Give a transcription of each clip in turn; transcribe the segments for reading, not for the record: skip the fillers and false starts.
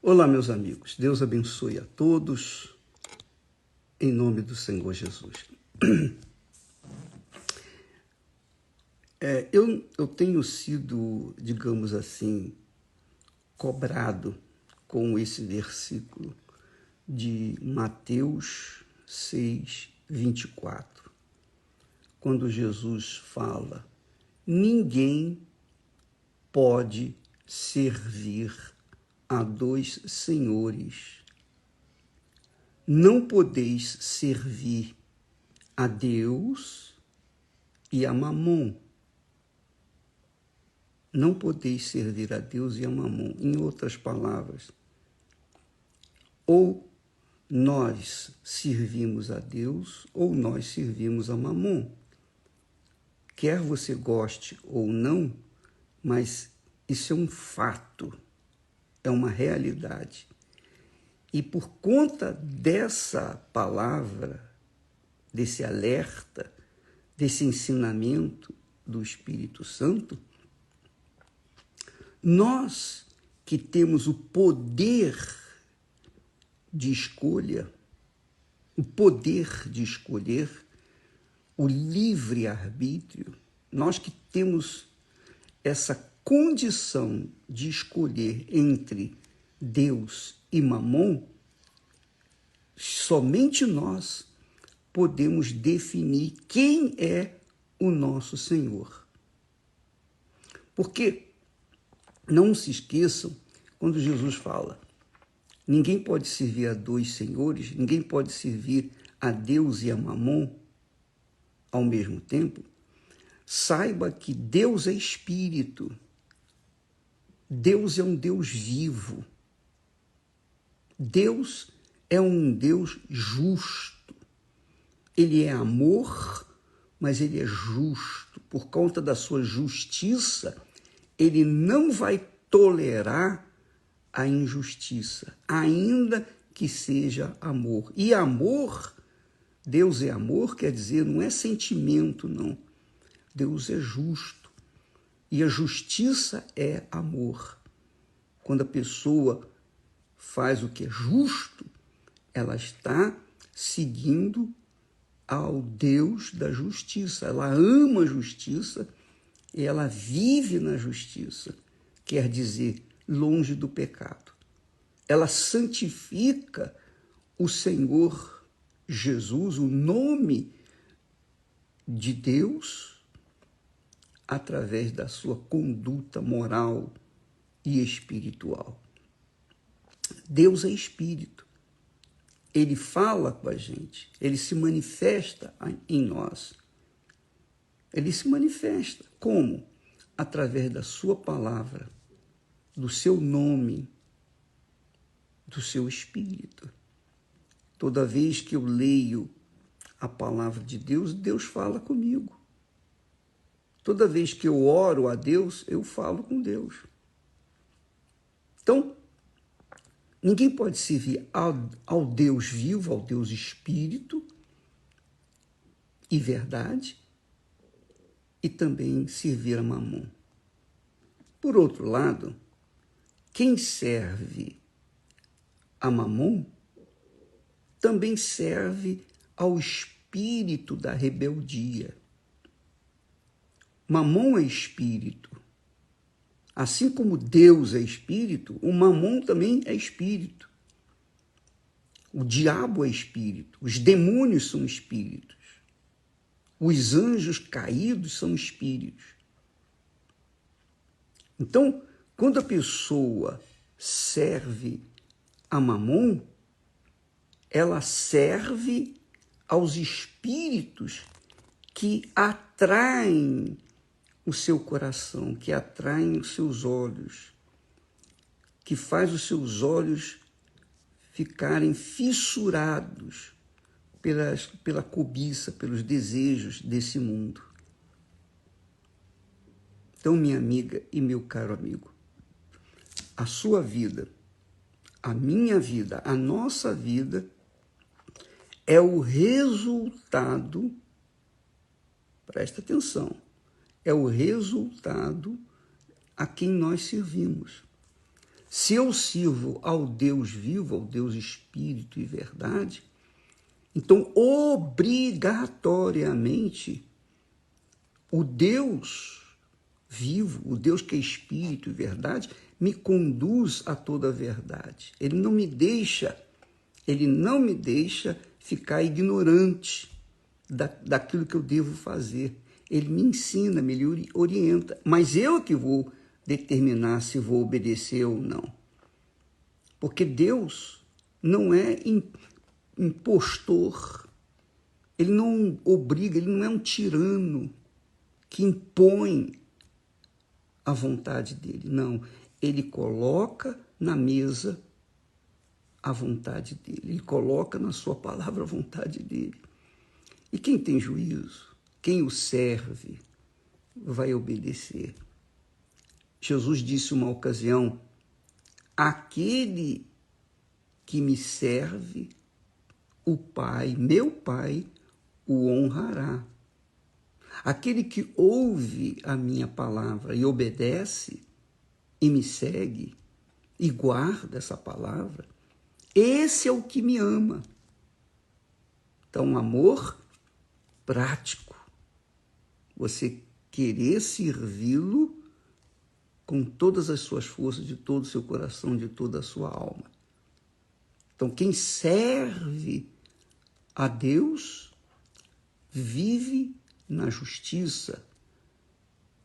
Olá, meus amigos. Deus abençoe a todos, em nome do Senhor Jesus. Eu tenho sido, digamos assim, cobrado com esse versículo de Mateus 6, 24, quando Jesus fala: ninguém pode servir a dois senhores. Não podeis servir a Deus e a Mamon. Não podeis servir a Deus e a Mamon. Em outras palavras, ou nós servimos a Deus ou nós servimos a Mamon. Quer você goste ou não, mas isso é um fato, é uma realidade. E por conta dessa palavra, desse alerta, desse ensinamento do Espírito Santo, nós que temos o poder de escolha, o poder de escolher, o livre-arbítrio, nós que temos essa condição de escolher entre Deus e Mamon, somente nós podemos definir quem é o nosso Senhor. Porque não se esqueçam quando Jesus fala: ninguém pode servir a dois senhores, ninguém pode servir a Deus e a Mamon ao mesmo tempo. Saiba que Deus é espírito. Deus é um Deus vivo. Deus é um Deus justo. Ele é amor, mas ele é justo. Por conta da sua justiça, ele não vai tolerar a injustiça, ainda que seja amor. E amor, Deus é amor, quer dizer, não é sentimento, não. Deus é justo. E a justiça é amor. Quando a pessoa faz o que é justo, ela está seguindo ao Deus da justiça. Ela ama a justiça e ela vive na justiça. Quer dizer, longe do pecado. Ela santifica o Senhor Jesus, o nome de Deus, através da sua conduta moral e espiritual. Deus é espírito. Ele fala com a gente, ele se manifesta em nós. Ele se manifesta como? Através da sua palavra, do seu nome, do seu espírito. Toda vez que eu leio a palavra de Deus, Deus fala comigo. Toda vez que eu oro a Deus, eu falo com Deus. Então, ninguém pode servir ao Deus vivo, ao Deus espírito e verdade, e também servir a Mamon. Por outro lado, quem serve a Mamon também serve ao espírito da rebeldia. Mamon é espírito. Assim como Deus é espírito, o Mamon também é espírito. O diabo é espírito. Os demônios são espíritos. Os anjos caídos são espíritos. Então, quando a pessoa serve a Mamon, ela serve aos espíritos que atraem o seu coração, que atraem os seus olhos, que faz os seus olhos ficarem fissurados pela cobiça, pelos desejos desse mundo. Então, minha amiga e meu caro amigo, a sua vida, a minha vida, a nossa vida é o resultado, presta atenção, é o resultado a quem nós servimos. Se eu sirvo ao Deus vivo, ao Deus Espírito e verdade, então obrigatoriamente o Deus vivo, o Deus que é Espírito e verdade, me conduz a toda a verdade. Ele não me deixa ficar ignorante daquilo que eu devo fazer. Ele me ensina, me orienta, mas eu que vou determinar se vou obedecer ou não. Porque Deus não é impostor, ele não obriga, ele não é um tirano que impõe a vontade dele. Não, ele coloca na mesa a vontade dele, ele coloca na sua palavra a vontade dele. E quem tem juízo, quem o serve, vai obedecer. Jesus disse uma ocasião: aquele que me serve, o Pai, meu Pai, o honrará. Aquele que ouve a minha palavra e obedece e me segue e guarda essa palavra, esse é o que me ama. Então, amor prático. Você querer servi-lo com todas as suas forças, de todo o seu coração, de toda a sua alma. Então, quem serve a Deus vive na justiça,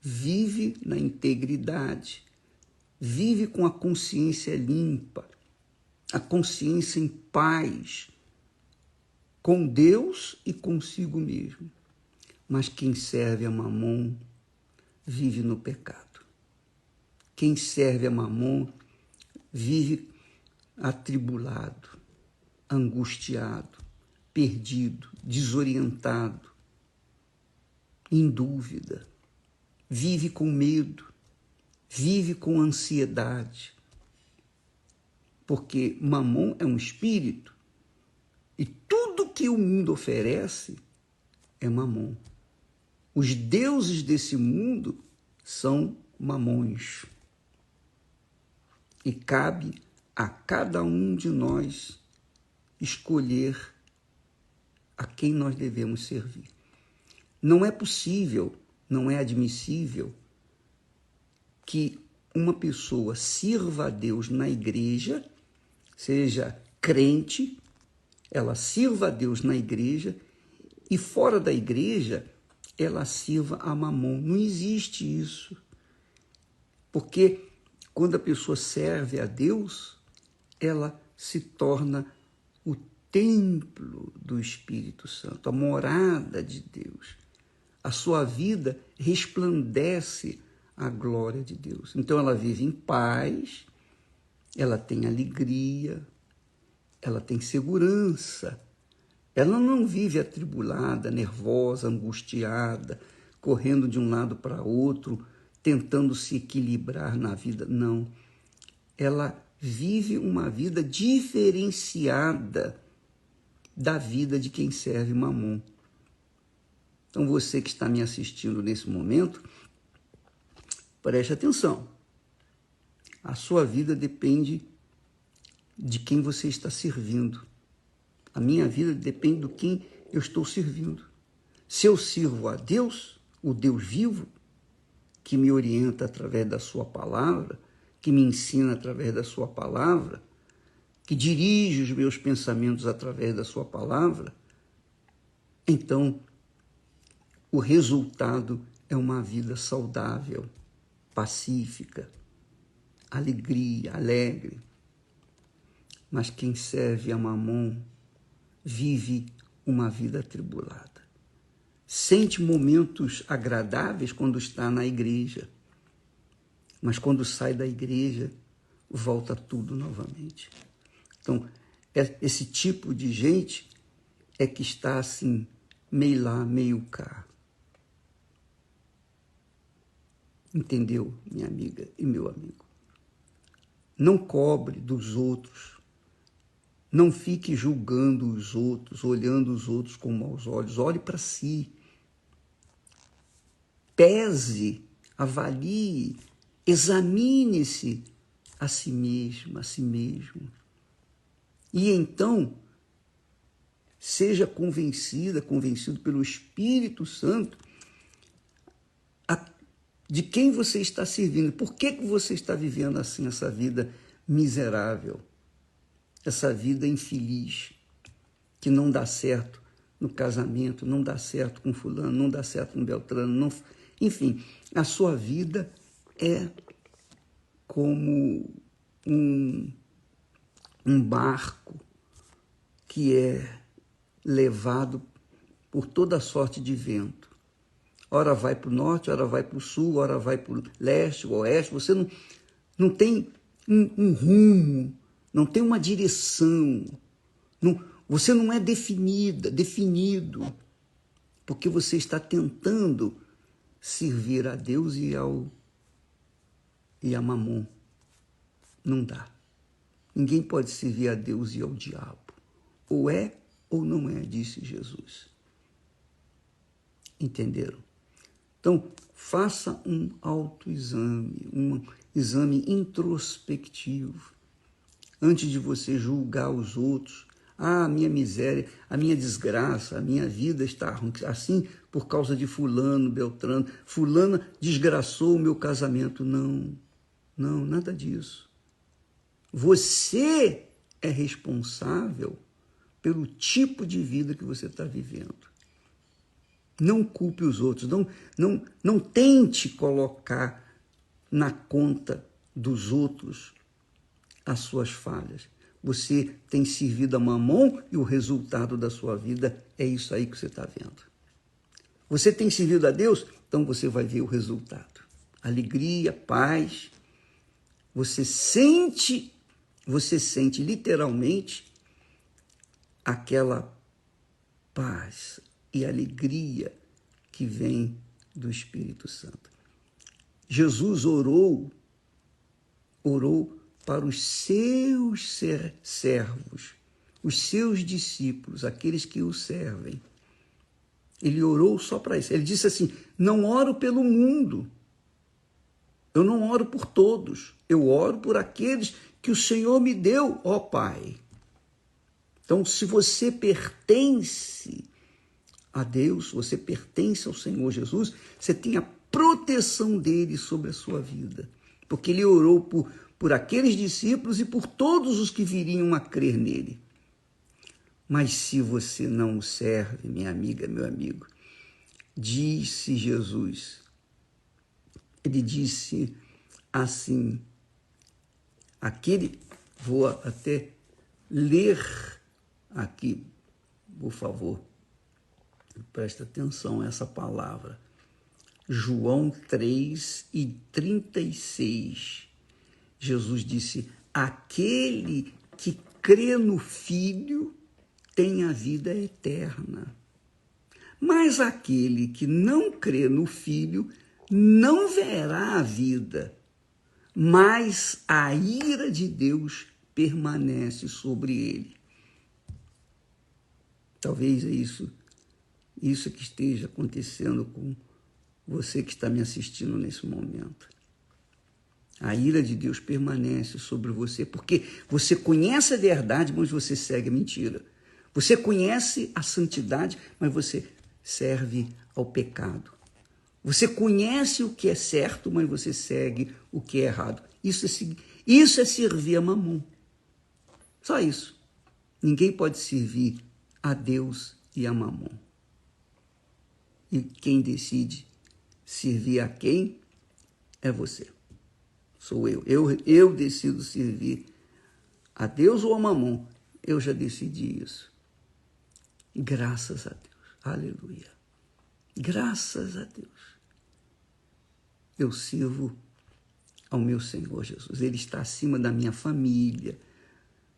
vive na integridade, vive com a consciência limpa, a consciência em paz, com Deus e consigo mesmo. Mas quem serve a Mamon vive no pecado. Quem serve a Mamon vive atribulado, angustiado, perdido, desorientado, em dúvida, vive com medo, vive com ansiedade, porque Mamon é um espírito e tudo que o mundo oferece é Mamon. Os deuses desse mundo são mamões. E cabe a cada um de nós escolher a quem nós devemos servir. Não é possível, não é admissível que uma pessoa sirva a Deus na igreja, seja crente, ela sirva a Deus na igreja e fora da igreja ela sirva a Mamon. Não existe isso. Porque quando a pessoa serve a Deus, ela se torna o templo do Espírito Santo, a morada de Deus. A sua vida resplandece a glória de Deus. Então ela vive em paz, ela tem alegria, ela tem segurança. Ela não vive atribulada, nervosa, angustiada, correndo de um lado para outro, tentando se equilibrar na vida. Não. Ela vive uma vida diferenciada da vida de quem serve Mamon. Então, você que está me assistindo nesse momento, preste atenção. A sua vida depende de quem você está servindo. A minha vida depende de quem eu estou servindo. Se eu sirvo a Deus, o Deus vivo, que me orienta através da sua palavra, que me ensina através da sua palavra, que dirige os meus pensamentos através da sua palavra, então o resultado é uma vida saudável, pacífica, alegria, alegre. Mas quem serve a Mamon vive uma vida atribulada. Sente momentos agradáveis quando está na igreja, mas quando sai da igreja, volta tudo novamente. Então, esse tipo de gente é que está assim, meio lá, meio cá. Entendeu, minha amiga e meu amigo? Não cobre dos outros. Não fique julgando os outros, olhando os outros com maus olhos. Olhe para si. Pese, avalie, examine-se a si mesma, a si mesmo. E então, seja convencido pelo Espírito Santo de quem você está servindo. Por que você está vivendo assim essa vida miserável, essa vida infeliz, que não dá certo no casamento, não dá certo com fulano, não dá certo com Beltrano, não... Enfim, a sua vida é como um barco que é levado por toda sorte de vento. Ora vai para o norte, ora vai para o sul, ora vai para o leste, o oeste. Você não tem um rumo, não tem uma direção. Você não é definido, porque você está tentando servir a Deus e a Mamon. Não dá. Ninguém pode servir a Deus e ao diabo. Ou é ou não é, disse Jesus. Entenderam? Então, faça um autoexame, um exame introspectivo, antes de você julgar os outros. Ah, a minha miséria, a minha desgraça, a minha vida está assim por causa de fulano, Beltrano. Fulana desgraçou o meu casamento. Não, nada disso. Você é responsável pelo tipo de vida que você está vivendo. Não culpe os outros, não tente colocar na conta dos outros as suas falhas. Você tem servido a Mamon e o resultado da sua vida é isso aí que você está vendo. Você tem servido a Deus, então você vai ver o resultado. Alegria, paz. Você sente literalmente aquela paz e alegria que vem do Espírito Santo. Jesus orou para os seus servos, os seus discípulos, aqueles que o servem. Ele orou só para isso. Ele disse assim: não oro pelo mundo, eu não oro por todos, eu oro por aqueles que o Senhor me deu, ó Pai. Então, se você pertence a Deus, você pertence ao Senhor Jesus, você tem a proteção dele sobre a sua vida. Porque ele orou por aqueles discípulos e por todos os que viriam a crer nele. Mas se você não o serve, minha amiga, meu amigo, disse Jesus, ele disse assim, vou até ler aqui, por favor, presta atenção a essa palavra. João 3:36. Jesus disse: aquele que crê no Filho tem a vida eterna. Mas aquele que não crê no Filho não verá a vida, mas a ira de Deus permanece sobre ele. Talvez é isso que esteja acontecendo com você que está me assistindo nesse momento. A ira de Deus permanece sobre você, porque você conhece a verdade, mas você segue a mentira. Você conhece a santidade, mas você serve ao pecado. Você conhece o que é certo, mas você segue o que é errado. Isso é servir a Mamon. Só isso. Ninguém pode servir a Deus e a Mamon. E quem decide servir a quem é você. Sou eu. Eu decido servir a Deus ou a Mamon. Eu já decidi isso. Graças a Deus. Aleluia. Graças a Deus. Eu sirvo ao meu Senhor Jesus. Ele está acima da minha família,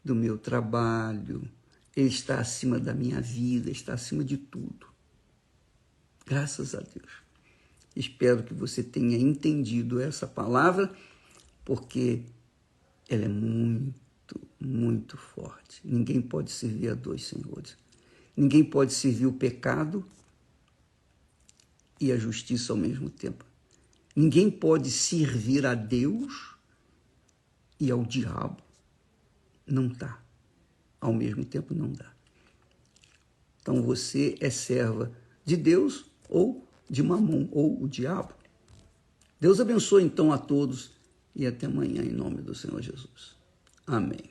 do meu trabalho. Ele está acima da minha vida, está acima de tudo. Graças a Deus. Espero que você tenha entendido essa palavra, porque ela é muito, muito forte. Ninguém pode servir a dois senhores. Ninguém pode servir o pecado e a justiça ao mesmo tempo. Ninguém pode servir a Deus e ao diabo. Não dá. Ao mesmo tempo, não dá. Então, você é serva de Deus ou de Mamon, ou o diabo. Deus abençoe, então, a todos e até amanhã, em nome do Senhor Jesus. Amém.